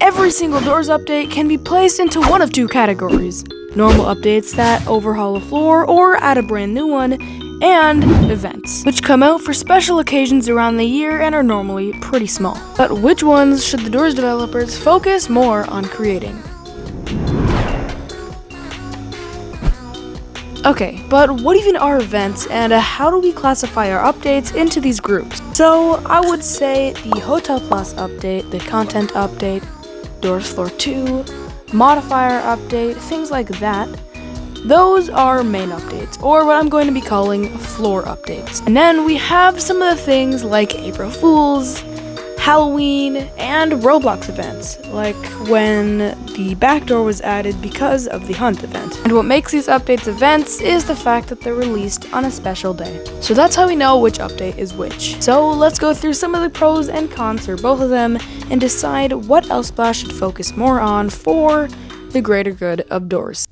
every single Doors update can be placed into one of two categories: normal updates that overhaul a floor or add a brand new one, and events, which come out for special occasions around the year and are normally pretty small. But which ones should the Doors developers focus more on creating? Okay, but what even are events, and how do we classify our updates into these groups? So I would say the Hotel Plus update, the content update, Doors Floor 2, modifier update, things like that. Those are main updates, or what I'm going to be calling floor updates. And then we have some of the things like April Fools, Halloween, and Roblox events, like when the backdoor was added because of the Hunt event. And what makes these updates events is the fact that they're released on a special day. So that's how we know which update is which. So let's go through some of the pros and cons for both of them and decide what LSPLASH should focus more on for the greater good of Doors.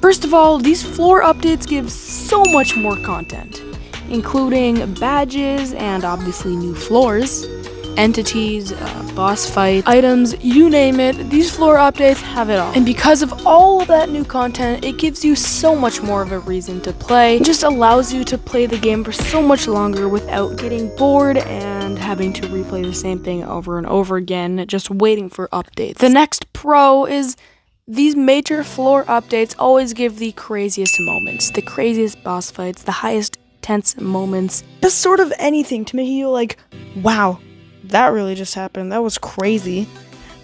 First of all, these floor updates give so much more content, including badges and obviously new floors, entities, boss fights, items, you name it. These floor updates have it all. And because of all of that new content, it gives you so much more of a reason to play. It just allows you to play the game for so much longer without getting bored and having to replay the same thing over and over again, just waiting for updates. The next pro is these major floor updates always give the craziest moments, the craziest boss fights, the highest tense moments, just sort of anything to make you like, wow, that really just happened, that was crazy,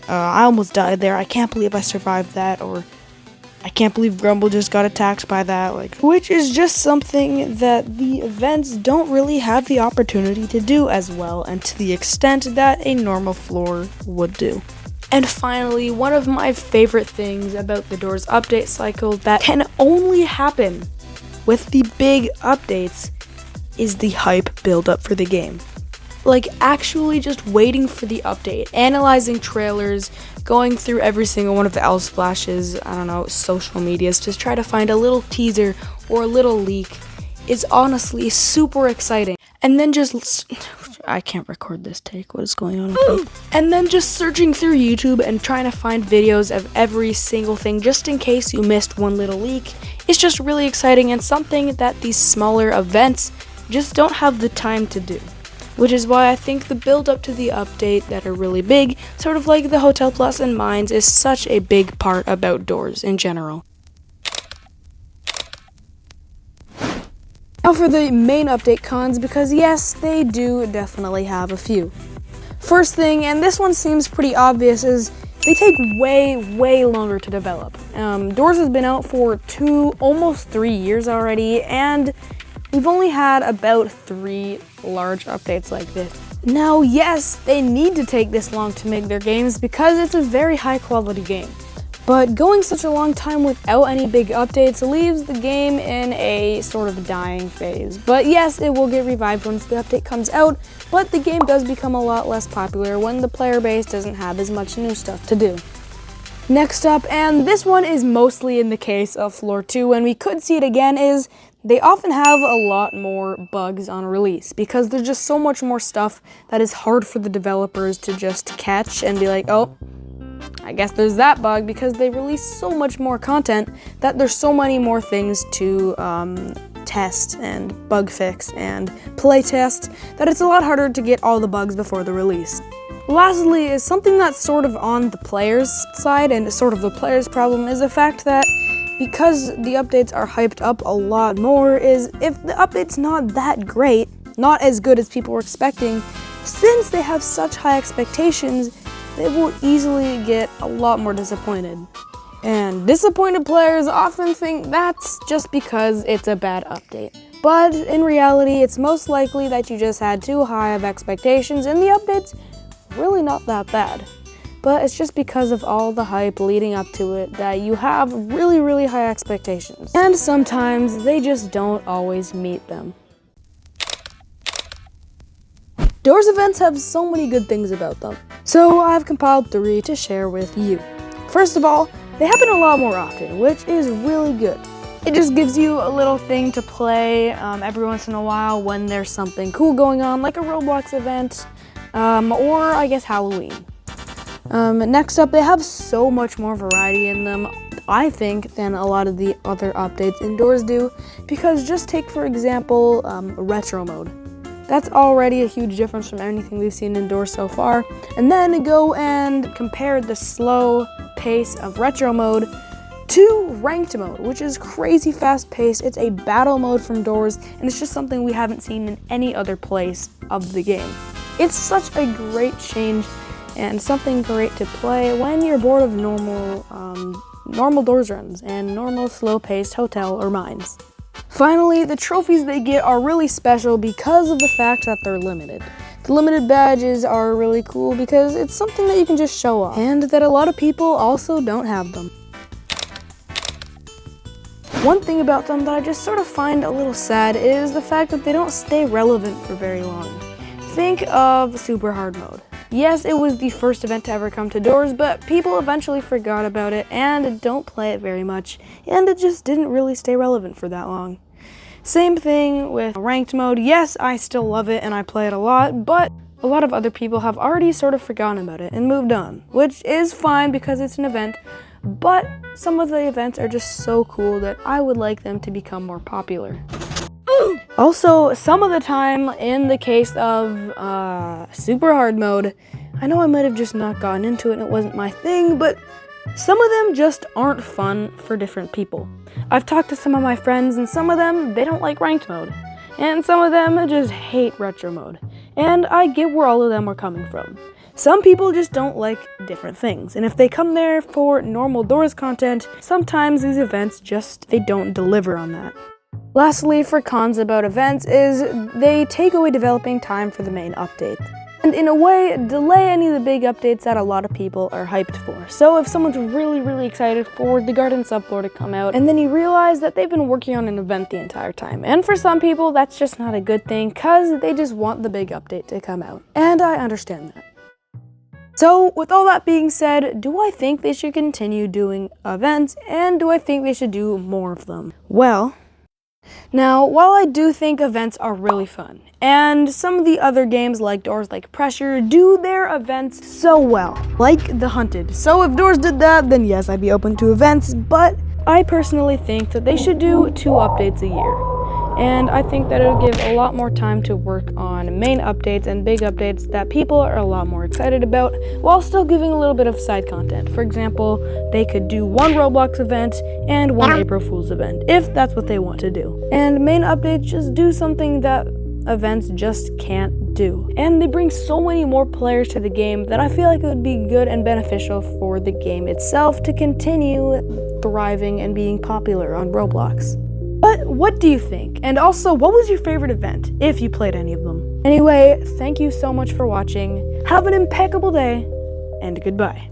I almost died there, I can't believe I survived that, or I can't believe Grumble just got attacked by that, which is just something that the events don't really have the opportunity to do as well, and to the extent that a normal floor would do. And finally, one of my favorite things about the Doors update cycle that can only happen with the big updates is the hype build-up for the game. Like, actually just waiting for the update, analyzing trailers, going through every single one of the LSPLASH's, social medias to try to find a little teaser or a little leak is honestly super exciting. And then I can't record this take, what is going on with me? And then just searching through YouTube and trying to find videos of every single thing just in case you missed one little leak. It's just really exciting and something that these smaller events just don't have the time to do. Which is why I think the build up to the update that are really big, sort of like the Hotel Plus and Mines, is such a big part about Doors in general. Now for the main update cons, because yes, they do definitely have a few. First thing, and this one seems pretty obvious, is they take way longer to develop. Doors has been out for almost 3 years already, and we've only had about 3 large updates like this. Now, yes, they need to take this long to make their games because it's a very high quality game. But going such a long time without any big updates leaves the game in a sort of dying phase. But yes, it will get revived once the update comes out, but the game does become a lot less popular when the player base doesn't have as much new stuff to do. Next up, and this one is mostly in the case of Floor 2, and we could see it again, is they often have a lot more bugs on release because there's just so much more stuff that is hard for the developers to just catch and be like, oh, I guess there's that bug, because they release so much more content that there's so many more things to test and bug fix and play test that it's a lot harder to get all the bugs before the release. Lastly, is something that's sort of on the player's side and sort of the player's problem is the fact that because the updates are hyped up a lot more, is if the update's not that great, not as good as people were expecting, since they have such high expectations, they will easily get a lot more disappointed. And disappointed players often think that's just because it's a bad update. But in reality, it's most likely that you just had too high of expectations and the update's really not that bad. But it's just because of all the hype leading up to it that you have really high expectations. And sometimes they just don't always meet them. Doors events have so many good things about them, so I've compiled 3 to share with you. First of all, they happen a lot more often, which is really good. It just gives you a little thing to play every once in a while when there's something cool going on, like a Roblox event, or I guess Halloween. Next up, they have so much more variety in them, I think, than a lot of the other updates indoors do, because just take, for example, retro mode. That's already a huge difference from anything we've seen indoors so far. And then go and compare the slow pace of retro mode to ranked mode, which is crazy fast paced. It's a battle mode from Doors, and it's just something we haven't seen in any other place of the game. It's such a great change and something great to play when you're bored of normal Doors runs and normal slow-paced hotel or mines. Finally, the trophies they get are really special because of the fact that they're limited. The limited badges are really cool because it's something that you can just show off, and that a lot of people also don't have them. One thing about them that I just sort of find a little sad is the fact that they don't stay relevant for very long. Think of Super Hard Mode. Yes, it was the first event to ever come to Doors, but people eventually forgot about it and don't play it very much, and it just didn't really stay relevant for that long. Same thing with ranked mode. Yes, I still love it and I play it a lot, but a lot of other people have already sort of forgotten about it and moved on, which is fine because it's an event, but some of the events are just so cool that I would like them to become more popular. Also, some of the time, in the case of Super Hard Mode, I know I might have just not gotten into it and it wasn't my thing, but some of them just aren't fun for different people. I've talked to some of my friends, and some of them, they don't like ranked mode, and some of them just hate retro mode, and I get where all of them are coming from. Some people just don't like different things, and if they come there for normal Doors content, sometimes these events they don't deliver on that. Lastly, for cons about events is they take away developing time for the main update, and in a way, delay any of the big updates that a lot of people are hyped for. So if someone's really excited for the Garden Subfloor to come out, and then you realize that they've been working on an event the entire time, and for some people, that's just not a good thing, because they just want the big update to come out, and I understand that. So, with all that being said, do I think they should continue doing events, and do I think they should do more of them? Well, now, while I do think events are really fun, and some of the other games like Doors Like Pressure do their events so well, like The Hunted. So if Doors did that, then yes, I'd be open to events, but I personally think that they should do 2 updates a year. And I think that it would give a lot more time to work on main updates and big updates that people are a lot more excited about, while still giving a little bit of side content. For example, they could do 1 Roblox event and 1 April Fool's event, if that's what they want to do. And main updates just do something that events just can't do. And they bring so many more players to the game that I feel like it would be good and beneficial for the game itself to continue thriving and being popular on Roblox. But what do you think? And also, what was your favorite event, if you played any of them? Anyway, thank you so much for watching. Have an impeccable day, and goodbye.